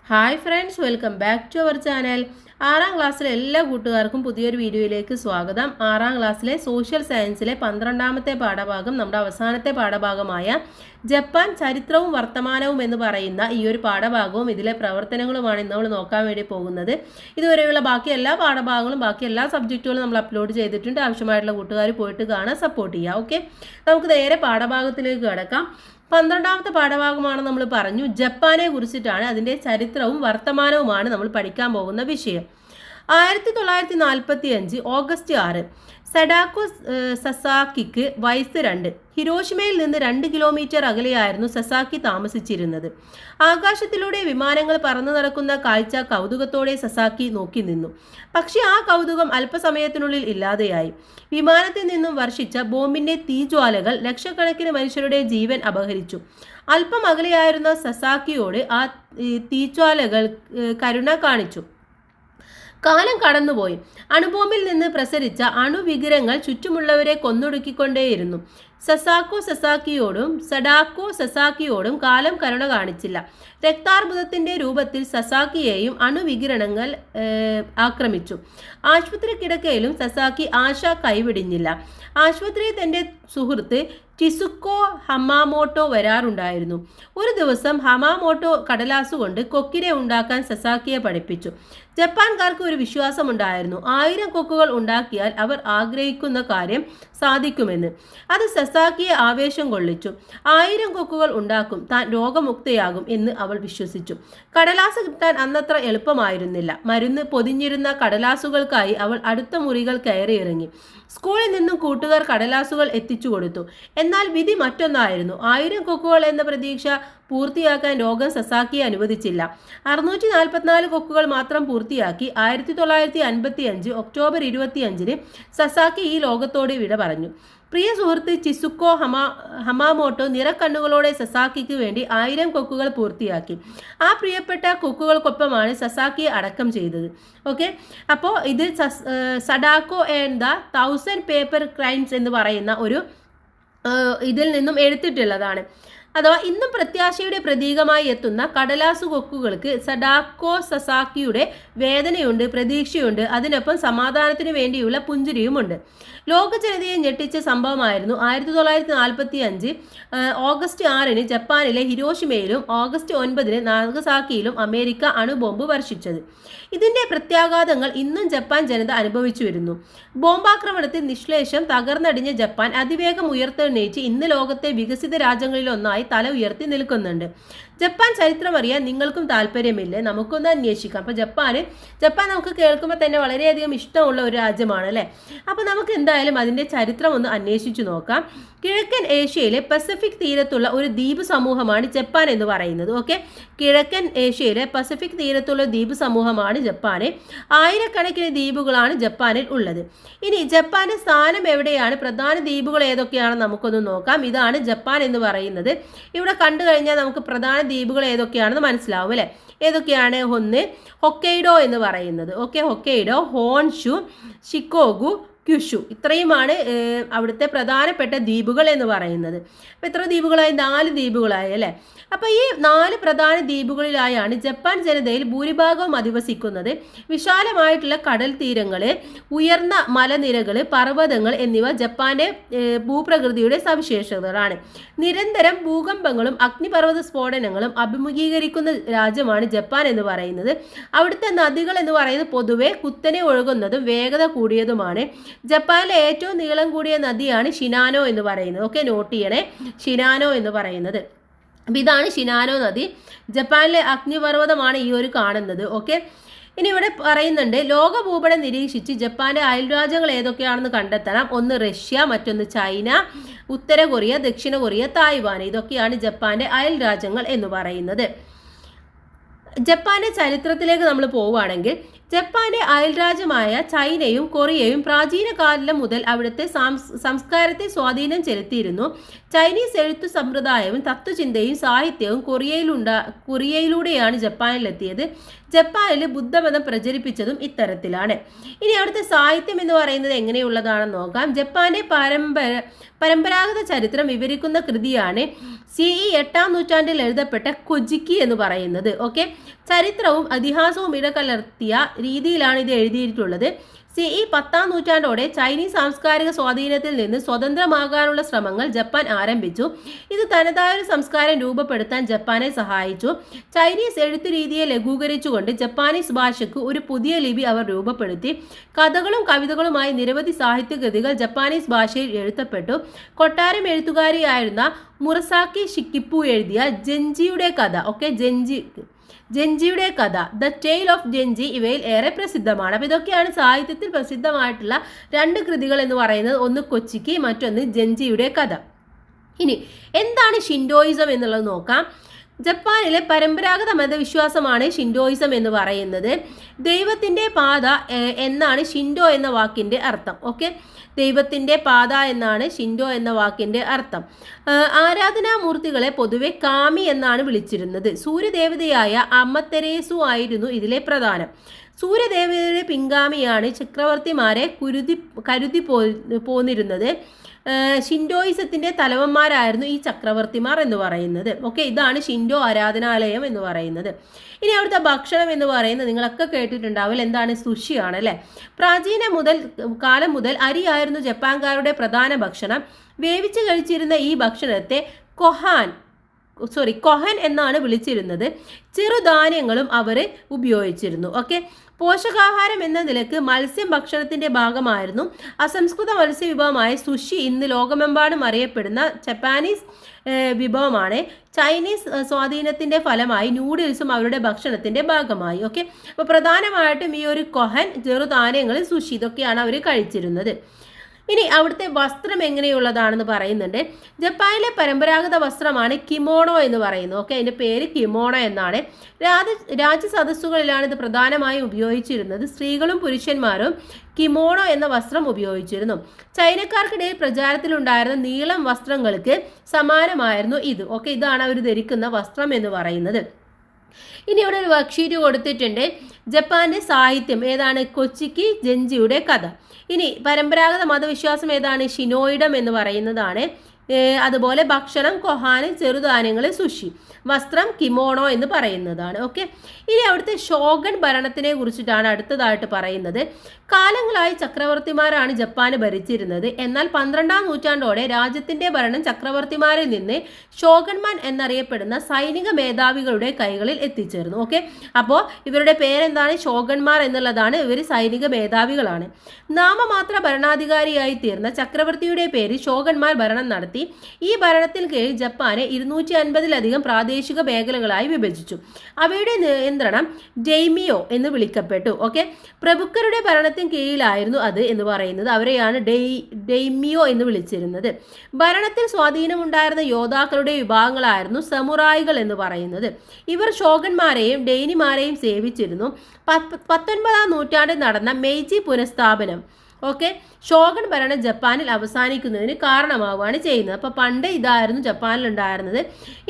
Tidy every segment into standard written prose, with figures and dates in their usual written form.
Hi friends, welcome back to our channel. 6ാം ക്ലാസ്സിലെ എല്ലാ കൂട്ടുകാർക്കും പുതിയൊരു വീഡിയോയിലേക്ക് സ്വാഗതം. 6ാം ക്ലാസ്സിലെ സോഷ്യൽ സയൻസിലെ 12ാമത്തെ പാഠഭാഗം, നമ്മുടെ അവസാനത്തെ പാഠഭാഗമായ ജപ്പാൻ ചരിത്രവും വർത്തമാനവും എന്ന് പറയുന്ന ഈ ഒരു പാഠഭാഗവും ഇതിലെ പ്രവർത്തനങ്ങളുമാണ് ഇന്ന് നമ്മൾ നോക്കാൻ വേണ്ടി പോകുന്നത്. ഇതുവരെയുള്ള ബാക്കി എല്ലാ പാഠഭാഗങ്ങളും ബാക്കി എല്ലാ സബ്ജക്റ്റുകളും നമ്മൾ അപ്ലോഡ് ചെയ്തിട്ടുണ്ട്. ആവശ്യമായിട്ടുള്ള കൂട്ടുകാർ പോയിട്ട് കാണാൻ സപ്പോർട്ട് ചെയ്യുക. ഓക്കെ, നമുക്ക് നേരെ പാഠഭാഗത്തിലേക്ക് കടക്കാം. 12ാമത്തെ പാഠഭാഗമാണ് നമ്മൾ പറഞ്ഞു. ജപ്പാനെ കുറിച്ചിട്ടാണ്, അതിൻ്റെ ചരിത്രവും വർത്തമാനവുമാണ് നമ്മൾ പഠിക്കാൻ പോകുന്ന വിഷയം. 1945 ഓഗസ്റ്റ് 6 സഡാക്കോ സസാക്കിക്ക് വയസ്സ് 2. ഹിരോഷിമയിൽ നിന്ന് 2 കിലോമീറ്റർ അകലെയായിരുന്നു സസാക്കി താമസിച്ചിരുന്നത്. ആകാശത്തിലൂടെ വിമാനങ്ങൾ പറന്നു നടക്കുന്ന കാഴ്ച കൗതുകത്തോടെ സസാക്കി നോക്കി നിന്നു. പക്ഷേ ആ കൗതുകം അല്പസമയത്തിനുള്ളിൽ ഇല്ലാതെയായി. വിമാനത്തിൽ നിന്നും വർഷിച്ച ബോംബിന്റെ തീജ്വാലകൾ ലക്ഷക്കണക്കിന് മനുഷ്യരുടെ ജീവൻ അപഹരിച്ചു. അല്പം അകലെയായിരുന്ന സസാക്കിയോട് ആ തീജ്വാലകൾ കരുണ കാണിച്ചു. കാലം കടന്നുപോയി. അണുബോംബിൽ നിന്ന് പ്രസരിച്ച അണുവികിരങ്ങൾ ചുറ്റുമുള്ളവരെ കൊന്നൊടുക്കിക്കൊണ്ടേയിരുന്നു. സസാക്കിയോടും സഡാക്കോ സസാക്കിയോടും കാലം കരുണ കാണിച്ചില്ല. രക്താർബുദത്തിന്റെ രൂപത്തിൽ സസാക്കിയെയും അണുവികിരണങ്ങൾ ആക്രമിച്ചു. ആശുപത്രി കിടക്കയിലും സസാക്കി ആശ കൈവിടിഞ്ഞില്ല. ആശുപത്രിയിൽ തന്റെ സുഹൃത്ത് ടിസുക്കോ ഹമാമോട്ടോ വരാറുണ്ടായിരുന്നു. ഒരു ദിവസം ഹമാമോട്ടോ കടലാസുകൊണ്ട് കൊക്കിനെ ഉണ്ടാക്കാൻ സസാക്കിയെ പഠിപ്പിച്ചു. ജപ്പാൻകാർക്ക് ഒരു വിശ്വാസമുണ്ടായിരുന്നു. 1000 കൊക്കുകൾ ഉണ്ടാക്കിയാൽ അവർ ആഗ്രഹിക്കുന്ന കാര്യം സാധിക്കുമെന്ന്. അത് സസാക്കിയെ ആവേശം കൊള്ളിച്ചു. 1000 കൊക്കുകൾ ഉണ്ടാക്കും, താൻ രോഗമുക്തയാകും എന്ന് അവൾ വിശ്വസിച്ചു. കടലാസ് കിട്ടാൻ അന്നത്ര എളുപ്പമായിരുന്നില്ല. മരുന്ന് പൊതിഞ്ഞിരുന്ന കടലാസുകൾക്കായി അവൾ അടുത്ത മുറികൾ കയറിയിറങ്ങി. സ്കൂളിൽ നിന്നും കൂട്ടുകാർ കടലാസുകൾ എത്തിച്ചു കൊടുത്തു. എന്നാൽ വിധി മറ്റൊന്നായിരുന്നു. 1000 കൊക്കുകൾ എന്ന പ്രതീക്ഷ പൂർത്തിയാക്കാൻ രോഗം സസാക്കിയെ അനുവദിച്ചില്ല. 644 കൊക്കുകൾ മാത്രം പൂർത്തിയാക്കി 1955 ഒക്ടോബർ 25 സസാക്കി ഈ ലോകത്തോട് വിട പറഞ്ഞു. പ്രിയ സുഹൃത്ത് ചിസുക്കോ ഹമാമോട്ടോ നിറക്കണ്ണുകളോടെ സസാക്കിക്ക് വേണ്ടി 1000 കൊക്കുകൾ പൂർത്തിയാക്കി. ആ പ്രിയപ്പെട്ട കൊക്കുകൾക്കൊപ്പമാണ് സസാക്കിയെ അടക്കം ചെയ്തത്. ഓക്കെ, അപ്പോൾ ഇത് Sadako and the 1000 paper crimes എന്ന് പറയുന്ന ഒരു ഇതിൽ നിന്നും എടുത്തിട്ടുള്ളതാണ്. അഥവാ ഇന്നും പ്രത്യാശയുടെ പ്രതീകമായി എത്തുന്ന കടലാസു കൊക്കുകൾക്ക് സഡാക്കോ സസാക്കിയുടെ വേദനയുണ്ട്, പ്രതീക്ഷയുണ്ട്, അതിനൊപ്പം സമാധാനത്തിനു വേണ്ടിയുള്ള പുഞ്ചിരിയുമുണ്ട്. ലോക ജനതയെ ഞെട്ടിച്ച സംഭവമായിരുന്നു 1945 ഓഗസ്റ്റ് 6 ജപ്പാനിലെ ഹിരോഷിമയിലും ഓഗസ്റ്റ് 9 നാഗസാക്കിയിലും അമേരിക്ക അണുബോംബ് വർഷിച്ചത്. ഇതിന്റെ പ്രത്യാഘാതങ്ങൾ ഇന്നും ജപ്പാൻ ജനത അനുഭവിച്ചു വരുന്നു. ബോംബാക്രമണത്തിൽ നിശ്ലേഷം തകർന്നടിഞ്ഞ ജപ്പാൻ അതിവേഗം ഉയർത്തെഴുന്നേറ്റ് ഇന്ന് ലോകത്തെ വികസിത രാജ്യങ്ങളിലൊന്നായി തല ഉയർത്തി നിൽക്കുന്നുണ്ട്. ജപ്പാൻ ചരിത്രം അറിയാൻ നിങ്ങൾക്കും താല്പര്യമില്ലേ? നമുക്കൊന്ന് അന്വേഷിക്കാം. അപ്പോൾ ജപ്പാൻ നമുക്ക് കേൾക്കുമ്പോൾ തന്നെ വളരെയധികം ഇഷ്ടമുള്ള ഒരു രാജ്യമാണ് അല്ലേ? അപ്പോൾ നമുക്ക് എന്തായാലും അതിൻ്റെ ചരിത്രം ഒന്ന് അന്വേഷിച്ചു നോക്കാം. കിഴക്കൻ ഏഷ്യയിലെ പസഫിക് തീരത്തുള്ള ഒരു ദ്വീപ് സമൂഹമാണ് ജപ്പാൻ എന്ന് പറയുന്നത്. ഓക്കെ, കിഴക്കൻ ഏഷ്യയിലെ പസഫിക് തീരത്തുള്ള ദ്വീപ് സമൂഹമാണ് ജപ്പാന്. 1000കണക്കിന് ദ്വീപുകളാണ് ജപ്പാനിൽ ഉള്ളത്. ഇനി ജപ്പാന്റെ സ്ഥാനം എവിടെയാണ്, പ്രധാന ദ്വീപുകൾ ഏതൊക്കെയാണെന്ന് നമുക്കൊന്ന് നോക്കാം. ഇതാണ് ജപ്പാൻ എന്ന് പറയുന്നത്. ഇവിടെ കണ്ടു കഴിഞ്ഞാൽ നമുക്ക് പ്രധാന ദ്വീപുകൾ ഏതൊക്കെയാണെന്ന് മനസ്സിലാവും അല്ലേ? ഏതൊക്കെയാണ്? ഒന്ന് ഹൊക്കൈഡോ എന്ന് പറയുന്നത്. ഓക്കെ, ഹൊക്കൈഡോ, ഹോൺഷു, ഷിക്കോഗു, ക്യുഷു, ഇത്രയുമാണ് അവിടുത്തെ പ്രധാനപ്പെട്ട ദ്വീപുകൾ എന്ന് പറയുന്നത്. അപ്പോൾ ഇത്ര ദ്വീപുകളായി? 4 ദ്വീപുകളായി അല്ലേ? അപ്പോൾ ഈ 4 പ്രധാന ദ്വീപുകളിലായാണ് ജപ്പാൻ ജനതയിൽ ഭൂരിഭാഗവും അധിവസിക്കുന്നത്. വിശാലമായിട്ടുള്ള കടൽ തീരങ്ങൾ, ഉയർന്ന മലനിരകൾ, പർവ്വതങ്ങൾ എന്നിവ ജപ്പാന്റെ ഭൂപ്രകൃതിയുടെ സവിശേഷതകളാണ്. നിരന്തരം ഭൂകമ്പങ്ങളും അഗ്നിപർവ്വത സ്ഫോടനങ്ങളും അഭിമുഖീകരിക്കുന്ന രാജ്യമാണ് ജപ്പാൻ എന്ന് പറയുന്നത്. അവിടുത്തെ നദികൾ എന്ന് പറയുന്നത് പൊതുവെ കുത്തനെ ഒഴുകുന്നതും വേഗത കൂടിയതുമാണ്. ജപ്പാനിലെ ഏറ്റവും നീളം കൂടിയ നദിയാണ് ഷിനാനോ എന്ന് പറയുന്നത്. ഓക്കെ, നോട്ട് ചെയ്യണേ, ഷിനാനോ എന്ന് പറയുന്നത്. അപ്പം ഇതാണ് ഷിനാനോ നദി. ജപ്പാനിലെ അഗ്നിപർവ്വതമാണ് ഈ ഒരു കാണുന്നത്. ഓക്കെ, ഇനി ഇവിടെ പറയുന്നുണ്ട്, ലോക ഭൂപടം നിരീക്ഷിച്ച് ജപ്പാന്റെ അയൽരാജ്യങ്ങൾ ഏതൊക്കെയാണെന്ന് കണ്ടെത്തണം. ഒന്ന് റഷ്യ, മറ്റൊന്ന് ചൈന, ഉത്തര കൊറിയ, ദക്ഷിണ കൊറിയ, തായ്വാൻ. ഇതൊക്കെയാണ് ജപ്പാന്റെ അയൽ രാജ്യങ്ങൾ എന്ന് പറയുന്നത്. ജപ്പാന്റെ ചരിത്രത്തിലേക്ക് നമ്മൾ പോവുകയാണെങ്കിൽ ജപ്പാന്റെ അയൽരാജ്യമായ ചൈനയും കൊറിയയും പ്രാചീന കാലം മുതൽ അവിടുത്തെ സംസ്കാരത്തെ സ്വാധീനം ചെലുത്തിയിരുന്നു. ചൈനീസ് എഴുത്തു സമ്പ്രദായവും തത്വചിന്തയും സാഹിത്യവും കൊറിയയിലൂടെയാണ് ജപ്പാനിലെത്തിയത്. ജപ്പാനിൽ ബുദ്ധമതം പ്രചരിപ്പിച്ചതും ഇത്തരത്തിലാണ്. ഇനി അവിടുത്തെ സാഹിത്യം എന്ന് പറയുന്നത് എങ്ങനെയുള്ളതാണെന്ന് നോക്കാം. ജപ്പാന്റെ പരമ്പരാഗത ചരിത്രം വിവരിക്കുന്ന കൃതിയാണ് CE 8-ാം നൂറ്റാണ്ടിൽ എഴുതപ്പെട്ട കൊജിക്കി എന്ന് പറയുന്നത്. ഓക്കെ, ചരിത്രവും ഇതിഹാസവും ഇടകലർത്തിയ രീതിയിലാണ് ഇത് എഴുതിയിട്ടുള്ളത്. CE 10-ാം നൂറ്റാണ്ടോടെ ചൈനീസ് സാംസ്കാരിക സ്വാധീനത്തിൽ നിന്ന് സ്വതന്ത്രമാകാനുള്ള ശ്രമങ്ങൾ ജപ്പാൻ ആരംഭിച്ചു. ഇത് തനതായൊരു സംസ്കാരം രൂപപ്പെടുത്താൻ ജപ്പാനെ സഹായിച്ചു. ചൈനീസ് എഴുത്തു രീതിയെ ലഘൂകരിച്ചുകൊണ്ട് ജപ്പാനീസ് ഭാഷയ്ക്ക് ഒരു പുതിയ ലിപി അവർ രൂപപ്പെടുത്തി. കഥകളും കവിതകളുമായി നിരവധി സാഹിത്യകൃതികൾ ജപ്പാനീസ് ഭാഷയിൽ എഴുതപ്പെട്ടു. കൊട്ടാരം എഴുത്തുകാരിയായിരുന്ന മുറസാക്കി ഷിക്കിപ്പു എഴുതിയ ജെൻജിയുടെ കഥ, ജെൻജിയുടെ കഥ, ദ ടെയിൽ ഓഫ് ജെൻജി ഇവയിൽ ഏറെ പ്രസിദ്ധമാണ്. അപ്പോൾ ഇതൊക്കെയാണ് സാഹിത്യത്തിൽ പ്രസിദ്ധമായിട്ടുള്ള രണ്ട് കൃതികൾ എന്ന് പറയുന്നത്. ഒന്ന് കൊച്ചിക്ക്, മറ്റൊന്ന് ജെൻജിയുടെ കഥ. ഇനി എന്താണ് ഷിൻഡോയിസം എന്നുള്ളത് നോക്കാം. ജപ്പാനിലെ പരമ്പരാഗത മതവിശ്വാസമാണ് ഷിൻഡോയിസം എന്ന് പറയുന്നത്. ദൈവത്തിൻ്റെ പാത എന്നാണ് ഷിൻഡോ എന്ന വാക്കിൻ്റെ അർത്ഥം. ഓക്കെ, ദൈവത്തിൻ്റെ പാത എന്നാണ് ഷിൻഡോ എന്ന വാക്കിൻ്റെ അർത്ഥം. ആരാധനാമൂർത്തികളെ പൊതുവെ കാമി എന്നാണ് വിളിച്ചിരുന്നത്. സൂര്യദേവതയായ അമ്മത്തെരേസു ആയിരുന്നു ഇതിലെ പ്രധാനം. സൂര്യദേവതയുടെ പിൻഗാമിയാണ് ചക്രവർത്തിമാരെ കരുതി പോന്നിരുന്നത്. ഷിൻഡോയിസത്തിൻ്റെ തലവന്മാരായിരുന്നു ഈ ചക്രവർത്തിമാർ എന്ന് പറയുന്നത്. ഓക്കെ, ഇതാണ് ഷിൻഡോ ആരാധനാലയം എന്ന് പറയുന്നത്. ഇനി അവിടുത്തെ ഭക്ഷണം എന്ന് പറയുന്നത് നിങ്ങളൊക്കെ കേട്ടിട്ടുണ്ടാവില്ല, എന്താണ്? സുഷിയാണ് അല്ലേ. പ്രാചീന കാലം മുതൽ അരിയായിരുന്നു ജപ്പാൻകാരുടെ പ്രധാന ഭക്ഷണം. വേവിച്ച് കഴിച്ചിരുന്ന ഈ ഭക്ഷണത്തെ കൊഹൻ എന്നാണ് വിളിച്ചിരുന്നത്. ചെറുധാന്യങ്ങളും അവർ ഉപയോഗിച്ചിരുന്നു. ഓക്കെ, പോഷകാഹാരം എന്ന നിലക്ക് മത്സ്യം ഭക്ഷണത്തിന്റെ ഭാഗമായിരുന്നു. അസംസ്കൃത മത്സ്യവിഭവമായ സുഷി ഇന്ന് ലോകമെമ്പാടും അറിയപ്പെടുന്ന ജപ്പാനീസ് വിഭവമാണ്. ചൈനീസ് സ്വാധീനത്തിന്റെ ഫലമായി നൂഡിൽസും അവരുടെ ഭക്ഷണത്തിന്റെ ഭാഗമായി. ഓക്കെ, അപ്പോൾ പ്രധാനമായിട്ടും ഈ ഒരു കൊഹൻ, ചെറുധാന്യങ്ങൾ, സുഷി ഇതൊക്കെയാണ് അവർ കഴിച്ചിരുന്നത്. ഇനി അവിടുത്തെ വസ്ത്രം എങ്ങനെയുള്ളതാണെന്ന് പറയുന്നുണ്ട്. ജപ്പാനിലെ പരമ്പരാഗത വസ്ത്രമാണ് കിമോണോ എന്ന് പറയുന്നത്. ഓക്കെ, അതിൻ്റെ പേര് കിമോണോ എന്നാണ്. രാജ്യസദസ്സുകളിലാണ് ഇത് പ്രധാനമായും ഉപയോഗിച്ചിരുന്നത്. സ്ത്രീകളും പുരുഷന്മാരും കിമോണോ എന്ന വസ്ത്രം ഉപയോഗിച്ചിരുന്നു. ചൈനക്കാർക്കിടയിൽ പ്രചാരത്തിലുണ്ടായിരുന്ന നീളം വസ്ത്രങ്ങൾക്ക് സമാനമായിരുന്നു ഇത്. ഓക്കെ, ഇതാണ് അവർ ധരിക്കുന്ന വസ്ത്രം എന്ന് പറയുന്നത്. ഇനി ഇവിടെ ഒരു വർക്ക്ഷീറ്റ് കൊടുത്തിട്ടുണ്ട്. ജപ്പാന്റെ സാഹിത്യം ഏതാണ്? കൊച്ചിക്ക് ജെൻജിയുടെ കഥ. ഇനി പരമ്പരാഗത മതവിശ്വാസം ഏതാണ്? ഷിനോയിഡം എന്ന് പറയുന്നതാണ്. അതുപോലെ ഭക്ഷണം കൊഹാന്, ചെറുധാന്യങ്ങൾ സുഷി, വസ്ത്രം കിമോണോ എന്ന് പറയുന്നതാണ്. ഓക്കെ, ഇനി അവിടുത്തെ ഷോഗൻ ഭരണത്തിനെ കുറിച്ചിട്ടാണ് അടുത്തതായിട്ട് പറയുന്നത്. കാലങ്ങളായി ചക്രവർത്തിമാരാണ് ജപ്പാന് ഭരിച്ചിരുന്നത്. എന്നാൽ 12-ാം നൂറ്റാണ്ടോടെ രാജ്യത്തിന്റെ ഭരണം ചക്രവർത്തിമാരിൽ നിന്ന് ഷോഗന്മാർ എന്നറിയപ്പെടുന്ന സൈനിക മേധാവികളുടെ കൈകളിൽ എത്തിച്ചേർന്നു. ഓക്കെ, അപ്പോൾ ഇവരുടെ പേരെന്താണ്? ഷോഗന്മാർ എന്നുള്ളതാണ്. ഇവർ സൈനിക മേധാവികളാണ്. നാമമാത്ര ഭരണാധികാരിയായി തീർന്ന ചക്രവർത്തിയുടെ പേര് ഷോഗന്മാർ ഭരണം നടത്തി. ഈ ഭരണത്തിൽ കീഴിൽ ജപ്പാനെ 250-ലധികം പ്രാദേശിക മേഖലകളായി വിഭജിച്ചു. അവയുടെ നിയന്ത്രണം ഡെയ്മിയോ എന്ന് വിളിക്കപ്പെട്ടു. ഓക്കെ, പ്രഭുക്കരുടെ ഭരണത്തിന് കീഴിലായിരുന്നു അത് എന്ന് പറയുന്നത്. അവരെയാണ് ഡെയ്മിയോ എന്ന് വിളിച്ചിരുന്നത്. ഭരണത്തിൽ സ്വാധീനമുണ്ടായിരുന്ന യോദ്ധാക്കളുടെ വിഭാഗങ്ങളായിരുന്നു സമുറായികൾ എന്ന് പറയുന്നത്. ഇവർ ഷോഗന്മാരെയും ഡെയ്നിമാരെയും സേവിച്ചിരുന്നു. 19-ാം നൂറ്റാണ്ടിൽ നടന്ന മെയ്ജി പുനഃസ്ഥാപനം ഓക്കെ ഷോഗൻ ഭരണം ജപ്പാനിൽ അവസാനിക്കുന്നതിന് കാരണമാവുകയാണ് ചെയ്യുന്നത്. അപ്പോൾ പണ്ട് ഇതായിരുന്നു ജപ്പാനിൽ ഉണ്ടായിരുന്നത്.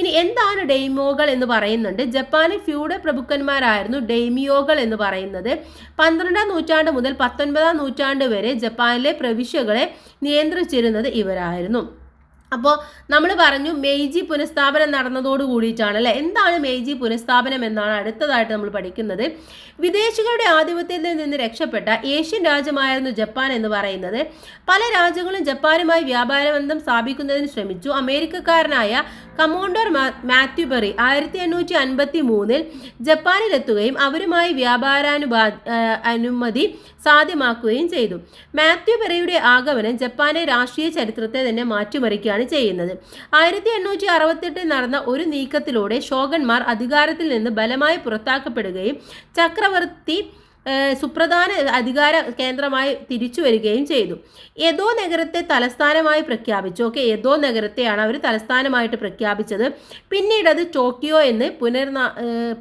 ഇനി എന്താണ് ഡെയ്മോകൾ എന്ന് പറയുന്നുണ്ട്. ജപ്പാനിൽ ഫ്യൂഡൽ പ്രഭുക്കന്മാരായിരുന്നു ഡെയ്മിയോകൾ എന്ന് പറയുന്നത്. 12-ാം നൂറ്റാണ്ട് മുതൽ 19-ാം നൂറ്റാണ്ട് വരെ ജപ്പാനിലെ പ്രവിശ്യകളെ നിയന്ത്രിച്ചിരുന്നത് ഇവരായിരുന്നു. അപ്പോൾ നമ്മൾ പറഞ്ഞു മെയ്ജി പുനഃസ്ഥാപനം നടന്നതോട് കൂടിയിട്ടാണ് അല്ലേ. എന്താണ് മെയ്ജി പുനഃസ്ഥാപനം എന്നാണ് അടുത്തതായിട്ട് നമ്മൾ പഠിക്കുന്നത്. വിദേശികളുടെ ആധിപത്യത്തിൽ നിന്ന് രക്ഷപ്പെട്ട ഏഷ്യൻ രാജ്യമായിരുന്നു ജപ്പാൻ എന്ന് പറയുന്നത്. പല രാജ്യങ്ങളും ജപ്പാനുമായി വ്യാപാര ബന്ധം സ്ഥാപിക്കുന്നതിന് ശ്രമിച്ചു. അമേരിക്കക്കാരനായ കമോഡർ മാത്യു പെറി 1853 ജപ്പാനിലെത്തുകയും അവരുമായി അനുമതി സാധ്യമാക്കുകയും ചെയ്തു. മാത്യു പെറിയുടെ ആഗമനം ജപ്പാന്റെ രാഷ്ട്രീയ ചരിത്രത്തെ തന്നെ മാറ്റിമറിക്കുകയാണ് ചെയ്യുന്നത്. 1868 നടന്ന ഒരു നീക്കത്തിലൂടെ ഷോഗന്മാർ അധികാരത്തിൽ നിന്ന് ബലമായി പുറത്താക്കപ്പെടുകയും ചക്രവർത്തി സുപ്രധാന അധികാര കേന്ദ്രമായി തിരിച്ചു വരികയും ചെയ്തു. എദോ നഗരത്തെ തലസ്ഥാനമായി പ്രഖ്യാപിച്ചു. ഓക്കെ, എദോ നഗരത്തെയാണ് അവർ തലസ്ഥാനമായിട്ട് പ്രഖ്യാപിച്ചത്. പിന്നീട് അത് ടോക്കിയോ എന്ന്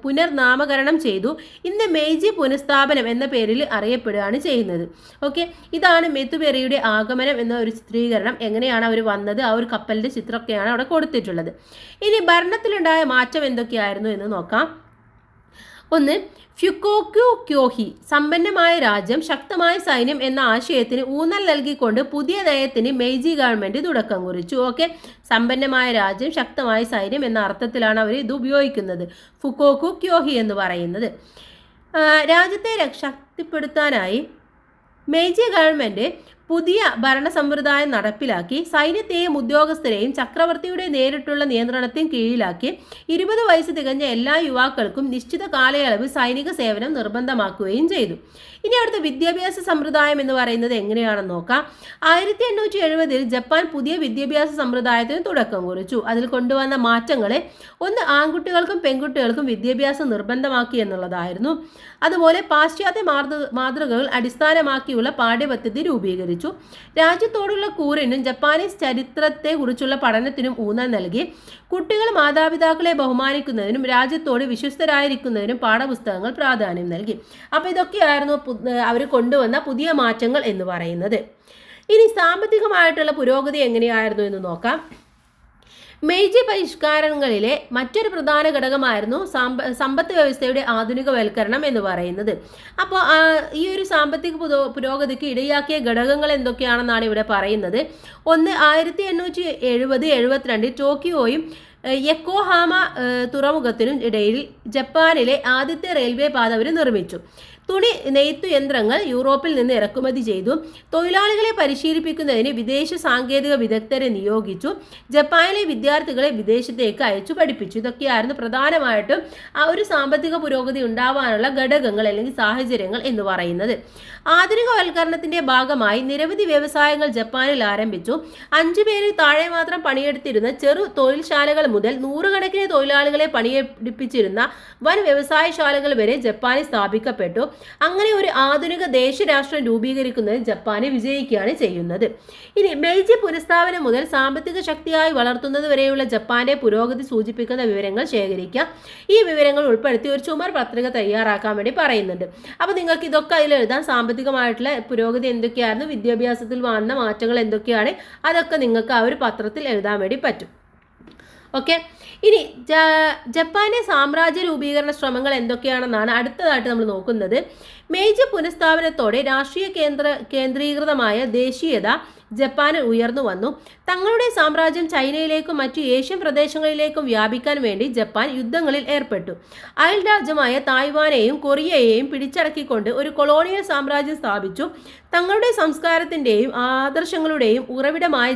പുനർനാമകരണം ചെയ്തു. ഇന്ന് മെയ്ജി പുനഃസ്ഥാപനം എന്ന പേരിൽ അറിയപ്പെടുകയാണ് ചെയ്യുന്നത്. ഓക്കെ, ഇതാണ് മെത്തുബെറിയുടെ ആഗമനം എന്ന ഒരു ചിത്രീകരണം. എങ്ങനെയാണ് അവർ വന്നത്, ആ ഒരു കപ്പലിൻ്റെ ചിത്രമൊക്കെയാണ് അവിടെ കൊടുത്തിട്ടുള്ളത്. ഇനി ഭരണത്തിലുണ്ടായ മാറ്റം എന്തൊക്കെയായിരുന്നു എന്ന് നോക്കാം. ഒന്ന്, ഫ്യുക്കോക്യു ക്യോഹി, സമ്പന്നമായ രാജ്യം ശക്തമായ സൈന്യം എന്ന ആശയത്തിന് ഊന്നൽ നൽകിക്കൊണ്ട് പുതിയ നയത്തിന് മെയ്ജി ഗവൺമെന്റ് തുടക്കം കുറിച്ചു. ഓക്കെ, സമ്പന്നമായ രാജ്യം ശക്തമായ സൈന്യം എന്ന അർത്ഥത്തിലാണ് അവർ ഇത് ഉപയോഗിക്കുന്നത്, ഫുക്കോക്കു ക്യോഹി എന്ന് പറയുന്നത്. രാജ്യത്തെ ശക്തിപ്പെടുത്താനായി മെയ്ജി ഗവൺമെന്റ് പുതിയ ഭരണ സമ്പ്രദായം നടപ്പിലാക്കി. സൈന്യത്തെയും ഉദ്യോഗസ്ഥരെയും ചക്രവർത്തിയുടെ നേരിട്ടുള്ള നിയന്ത്രണത്തിന് കീഴിലാക്കി. 20 വയസ്സ് തികഞ്ഞ എല്ലാ യുവാക്കൾക്കും നിശ്ചിത കാലയളവ് സൈനിക സേവനം നിർബന്ധമാക്കുകയും ചെയ്തു. ഇനി അടുത്ത വിദ്യാഭ്യാസ സമ്പ്രദായം എന്ന് പറയുന്നത് എങ്ങനെയാണെന്ന് നോക്കാം. 1870 ജപ്പാൻ പുതിയ വിദ്യാഭ്യാസ സമ്പ്രദായത്തിന് തുടക്കം കുറിച്ചു. അതിൽ കൊണ്ടുവന്ന മാറ്റങ്ങളെ ഒന്ന്, ആൺകുട്ടികൾക്കും പെൺകുട്ടികൾക്കും വിദ്യാഭ്യാസം നിർബന്ധമാക്കി എന്നുള്ളതായിരുന്നു. അതുപോലെ പാശ്ചാത്യ മാതൃകകൾ അടിസ്ഥാനമാക്കിയുള്ള പാഠ്യപദ്ധതി രൂപീകരിച്ചു. രാജ്യത്തോടുള്ള കൂറിനും ജപ്പാനീസ് ചരിത്രത്തെക്കുറിച്ചുള്ള പഠനത്തിനും ഊന്നൽ നൽകി. കുട്ടികൾ മാതാപിതാക്കളെ ബഹുമാനിക്കുന്നതിനും രാജ്യത്തോട് വിശ്വസ്തരായിരിക്കുന്നതിനും പാഠപുസ്തകങ്ങൾ പ്രാധാന്യം നൽകി. അപ്പോൾ ഇതൊക്കെയായിരുന്നു അവർ കൊണ്ടുവന്ന പുതിയ മാറ്റങ്ങൾ എന്ന് പറയുന്നത്. ഇനി സാമ്പത്തികമായിട്ടുള്ള പുരോഗതി എങ്ങനെയായിരുന്നു എന്ന് നോക്കാം. മെയ്ജി പരിഷ്കാരങ്ങളിലെ മറ്റൊരു പ്രധാന ഘടകമായിരുന്നു സമ്പത്ത് വ്യവസ്ഥയുടെ ആധുനികവൽക്കരണം എന്ന് പറയുന്നത്. അപ്പോൾ ഈ ഒരു സാമ്പത്തിക പുരോഗതിക്ക് ഇടയാക്കിയ ഘടകങ്ങൾ എന്തൊക്കെയാണെന്നാണ് ഇവിടെ പറയുന്നത്. ഒന്ന്, 1870-72 ടോക്കിയോയും യൊക്കോഹാമ തുറമുഖത്തിനും ഇടയിൽ ജപ്പാനിലെ ആദ്യത്തെ റെയിൽവേ പാത അവർ നിർമ്മിച്ചു. തുണി നെയ്ത്തു യന്ത്രങ്ങൾ യൂറോപ്പിൽ നിന്ന് ഇറക്കുമതി ചെയ്തു. തൊഴിലാളികളെ പരിശീലിപ്പിക്കുന്നതിന് വിദേശ സാങ്കേതിക വിദഗ്ധരെ നിയോഗിച്ചു. ജപ്പാനിലെ വിദ്യാർത്ഥികളെ വിദേശത്തേക്ക് അയച്ചു പഠിപ്പിച്ചു. ഇതൊക്കെയായിരുന്നു പ്രധാനമായിട്ടും ആ ഒരു സാമ്പത്തിക പുരോഗതി ഉണ്ടാവാനുള്ള ഘടകങ്ങൾ അല്ലെങ്കിൽ സാഹചര്യങ്ങൾ എന്ന് പറയുന്നത്. ആധുനികവൽക്കരണത്തിന്റെ ഭാഗമായി നിരവധി വ്യവസായങ്ങൾ ജപ്പാനിൽ ആരംഭിച്ചു. 5 പേരിൽ താഴെ മാത്രം പണിയെടുത്തിരുന്ന ചെറു തൊഴിൽശാലകൾ മുതൽ നൂറുകണക്കിന് തൊഴിലാളികളെ പണിയെടുപ്പിച്ചിരുന്ന വൻ വ്യവസായശാലകൾ വരെ ജപ്പാനിൽ സ്ഥാപിക്കപ്പെട്ടു. അങ്ങനെ ഒരു ആധുനിക ദേശരാഷ്ട്രം രൂപീകരിക്കുന്നത് ജപ്പാനെ വിജയിക്കുകയാണ് ചെയ്യുന്നത്. ഇനി മെയ്ജി പുനഃസ്ഥാപനം മുതൽ സാമ്പത്തിക ശക്തിയായി വളർത്തുന്നത് വരെയുള്ള ജപ്പാന്റെ പുരോഗതി സൂചിപ്പിക്കുന്ന വിവരങ്ങൾ ശേഖരിക്കുക. ഈ വിവരങ്ങൾ ഉൾപ്പെടുത്തി ഒരു ചുമർ പത്രിക തയ്യാറാക്കാൻ വേണ്ടി പറയുന്നുണ്ട്. അപ്പോൾ നിങ്ങൾക്ക് ഇതൊക്കെ അതിൽ എഴുതാൻ, സാമ്പത്തികമായിട്ടുള്ള പുരോഗതി എന്തൊക്കെയായിരുന്നു, വിദ്യാഭ്യാസത്തിൽ വന്ന മാറ്റങ്ങൾ എന്തൊക്കെയാണ്, അതൊക്കെ നിങ്ങൾക്ക് ആ ഒരു പത്രത്തിൽ എഴുതാൻ വേണ്ടി പറ്റും. ഓക്കെ, ഇനി ജപ്പാന്റെ സാമ്രാജ്യ രൂപീകരണ ശ്രമങ്ങൾ എന്തൊക്കെയാണെന്നാണ് അടുത്തതായിട്ട് നമ്മൾ നോക്കുന്നത്. മെയ്ജി പുനഃസ്ഥാപനത്തോടെ രാഷ്ട്രീയ കേന്ദ്രീകൃതമായ ദേശീയത ജപ്പാനിൽ ഉയർന്നു വന്നു. തങ്ങളുടെ സാമ്രാജ്യം ചൈനയിലേക്കും മറ്റു ഏഷ്യൻ പ്രദേശങ്ങളിലേക്കും വ്യാപിക്കാൻ വേണ്ടി ജപ്പാൻ യുദ്ധങ്ങളിൽ ഏർപ്പെട്ടു. അയൽ രാജ്യമായ തായ്വാനെയും കൊറിയയെയും പിടിച്ചടക്കിക്കൊണ്ട് ഒരു കൊളോണിയൽ സാമ്രാജ്യം സ്ഥാപിച്ചു. തങ്ങളുടെ സംസ്കാരത്തിൻ്റെയും ആദർശങ്ങളുടെയും ഉറവിടമായ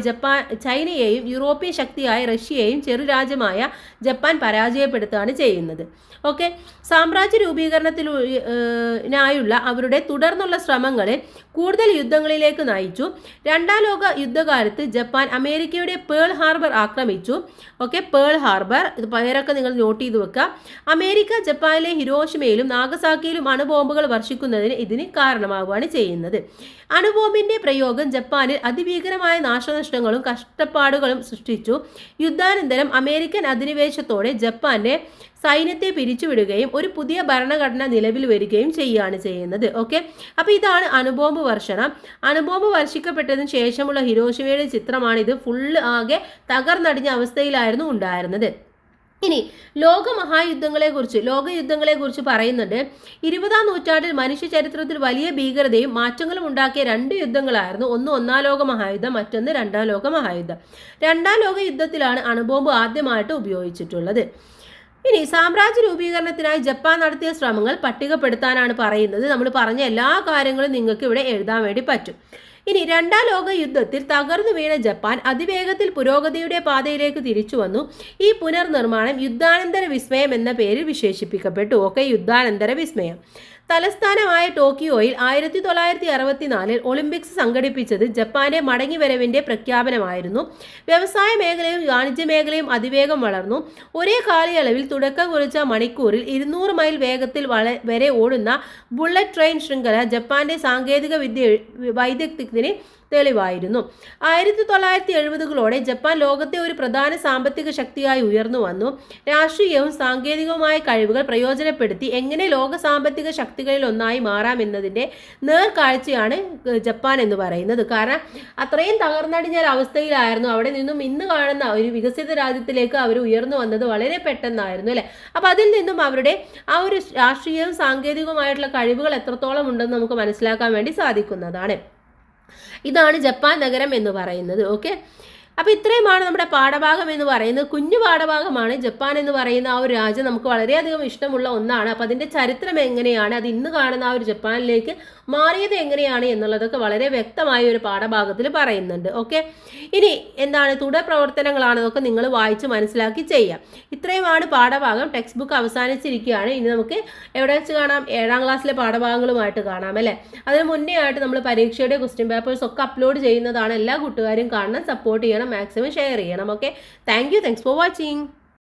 ചൈനയെയും യൂറോപ്യൻ ശക്തിയായ റഷ്യയെയും ചെറുരാജ്യമായ ജപ്പാൻ പരാജയപ്പെടുത്തുകയാണ് ചെയ്യുന്നത്. ഓക്കെ, സാമ്രാജ്യ രൂപീകരണത്തിനായുള്ള അവരുടെ തുടർന്നുള്ള ശ്രമങ്ങളെ കൂടുതൽ യുദ്ധങ്ങളിലേക്ക് നയിച്ചു. രണ്ടാം ലോക യുദ്ധകാലത്ത് ജപ്പാൻ അമേരിക്കയുടെ പേൾ ഹാർബർ ആക്രമിച്ചു. ഓക്കെ, പേൾ ഹാർബർ, ഇത് പേരൊക്കെ നിങ്ങൾ നോട്ട് ചെയ്ത് വെക്കുക. അമേരിക്ക ജപ്പാനിലെ ഹിരോഷിമയിലും നാഗസാക്കിയിലും അണുബോംബുകൾ വർഷിക്കുന്നതിന് ഇതിന് കാരണമാവുകയാണ് ചെയ്യുന്നത്. അണുബോംബിന്റെ പ്രയോഗം ജപ്പാനിൽ അതിഭീകരമായ നാശനഷ്ടങ്ങളും കഷ്ടപ്പാടുകളും സൃഷ്ടിച്ചു. യുദ്ധാനന്തരം അമേരിക്കൻ അധിനിവേശത്തോടെ ജപ്പാന്റെ സൈന്യത്തെ പിരിച്ചുവിടുകയും ഒരു പുതിയ ഭരണഘടന നിലവിൽ വരികയും ചെയ്യുകയാണ് ചെയ്യുന്നത്. ഓക്കെ, അപ്പോൾ ഇതാണ് അണുബോംബ് വർഷണം. അണുബോംബ് വർഷിക്കപ്പെട്ടതിന് ശേഷമുള്ള ഹിരോഷിമയുടെ ചിത്രമാണിത്. ഫുള്ള് ആകെ തകർന്നടിഞ്ഞ അവസ്ഥയിലായിരുന്നു ഉണ്ടായിരുന്നത്. ഇനി ലോകയുദ്ധങ്ങളെക്കുറിച്ച് പറയുന്നുണ്ട്. 20-ാം നൂറ്റാണ്ടിൽ മനുഷ്യ ചരിത്രത്തിൽ വലിയ ഭീകരതയും മാറ്റങ്ങളും ഉണ്ടാക്കിയ 2 യുദ്ധങ്ങളായിരുന്നു. ഒന്ന് ഒന്നാം ലോക മഹായുദ്ധം, മറ്റൊന്ന് രണ്ടാം ലോക മഹായുദ്ധം. രണ്ടാം ലോക യുദ്ധത്തിലാണ് അണുബോംബ് ആദ്യമായിട്ട് ഉപയോഗിച്ചിട്ടുള്ളത്. ഇനി സാമ്രാജ്യ രൂപീകരണത്തിനായി ജപ്പാൻ നടത്തിയ ശ്രമങ്ങൾ പട്ടികപ്പെടുത്താനാണ് പറയുന്നത്. നമ്മൾ പറഞ്ഞ എല്ലാ കാര്യങ്ങളും നിങ്ങൾക്ക് ഇവിടെ എഴുതാൻ വേണ്ടി പറ്റും. ഇനി രണ്ടാം ലോക യുദ്ധത്തിൽ തകർന്നു വീണ ജപ്പാൻ അതിവേഗത്തിൽ പുരോഗതിയുടെ പാതയിലേക്ക് തിരിച്ചു വന്നു. ഈ പുനർനിർമ്മാണം യുദ്ധാനന്തര വിസ്മയം എന്ന പേരിൽ വിശേഷിപ്പിക്കപ്പെട്ടു. ഓക്കെ, യുദ്ധാനന്തര വിസ്മയം. തലസ്ഥാനമായ ടോക്കിയോയിൽ 1964 ഒളിമ്പിക്സ് സംഘടിപ്പിച്ചത് ജപ്പാന്റെ മടങ്ങിവരവിന്റെ പ്രഖ്യാപനമായിരുന്നു. വ്യവസായ മേഖലയും വാണിജ്യ മേഖലയും അതിവേഗം വളർന്നു. ഒരേ കാലയളവിൽ തുടക്കം കുറിച്ച മണിക്കൂറിൽ 200 മൈൽ വേഗത്തിൽ വരെ ഓടുന്ന ബുള്ളറ്റ് ട്രെയിൻ ശൃംഖല ജപ്പാന്റെ സാങ്കേതിക വൈദഗ്ധ്യത്തിന് തെളിവായിരുന്നു. 1970കളോടെ ജപ്പാൻ ലോകത്തെ ഒരു പ്രധാന സാമ്പത്തിക ശക്തിയായി ഉയർന്നു വന്നു. രാഷ്ട്രീയവും സാങ്കേതികവുമായ കഴിവുകൾ പ്രയോജനപ്പെടുത്തി എങ്ങനെ ലോക സാമ്പത്തിക ശക്തികളിൽ ഒന്നായി മാറാമെന്നതിൻ്റെ നേർക്കാഴ്ചയാണ് ജപ്പാൻ എന്ന് പറയുന്നത്. കാരണം അത്രയും തകർന്നടിഞ്ഞ അവസ്ഥയിലായിരുന്നു. അവിടെ നിന്നും ഇന്ന് കാണുന്ന ഒരു വികസിത രാജ്യത്തിലേക്ക് അവർ ഉയർന്നു വന്നത് വളരെ പെട്ടെന്നായിരുന്നു അല്ലേ. അപ്പോൾ അതിൽ നിന്നും അവരുടെ ആ ഒരു രാഷ്ട്രീയവും സാങ്കേതികവുമായിട്ടുള്ള കഴിവുകൾ എത്രത്തോളം ഉണ്ടെന്ന് നമുക്ക് മനസ്സിലാക്കാൻ വേണ്ടി സാധിക്കുന്നതാണ്. ഇതാണ് ജപ്പാൻ നഗരം എന്ന് പറയുന്നത്. ഓക്കെ, അപ്പോൾ ഇത്രയുമാണ് നമ്മുടെ പാഠഭാഗം എന്ന് പറയുന്നത്. കുഞ്ഞു പാഠഭാഗമാണ്. ജപ്പാൻ എന്ന് പറയുന്ന ആ ഒരു രാജ്യം നമുക്ക് വളരെയധികം ഇഷ്ടമുള്ള ഒന്നാണ്. അപ്പോൾ അതിൻ്റെ ചരിത്രം എങ്ങനെയാണ്, അത് ഇന്ന് കാണുന്ന ആ ഒരു ജപ്പാനിലേക്ക് മാറിയത് എങ്ങനെയാണ് എന്നുള്ളതൊക്കെ വളരെ വ്യക്തമായ ഒരു പാഠഭാഗത്തിൽ പറയുന്നുണ്ട്. ഓക്കെ, ഇനി എന്താണ് തുടർ പ്രവർത്തനങ്ങളാണ്, അതൊക്കെ നിങ്ങൾ വായിച്ച് മനസ്സിലാക്കി ചെയ്യാം. ഇത്രയുമാണ് പാഠഭാഗം. ടെക്സ്റ്റ് ബുക്ക് അവസാനിച്ചിരിക്കുകയാണ്. ഇനി നമുക്ക് എവിടെ വെച്ച് കാണാം? 7ാം ക്ലാസ്സിലെ പാഠഭാഗങ്ങളുമായിട്ട് കാണാം അല്ലേ. അതിന് മുന്നേ ആയിട്ട് നമ്മൾ പരീക്ഷയുടെ ക്വസ്റ്റ്യൻ പേപ്പേഴ്സ് ഒക്കെ അപ്ലോഡ് ചെയ്യുന്നതാണ്. എല്ലാ കൂട്ടുകാരും കാണണം, സപ്പോർട്ട് ചെയ്യണം, മാക്സിമം ഷെയർ ചെയ്യണം. Okay, thanks for watching.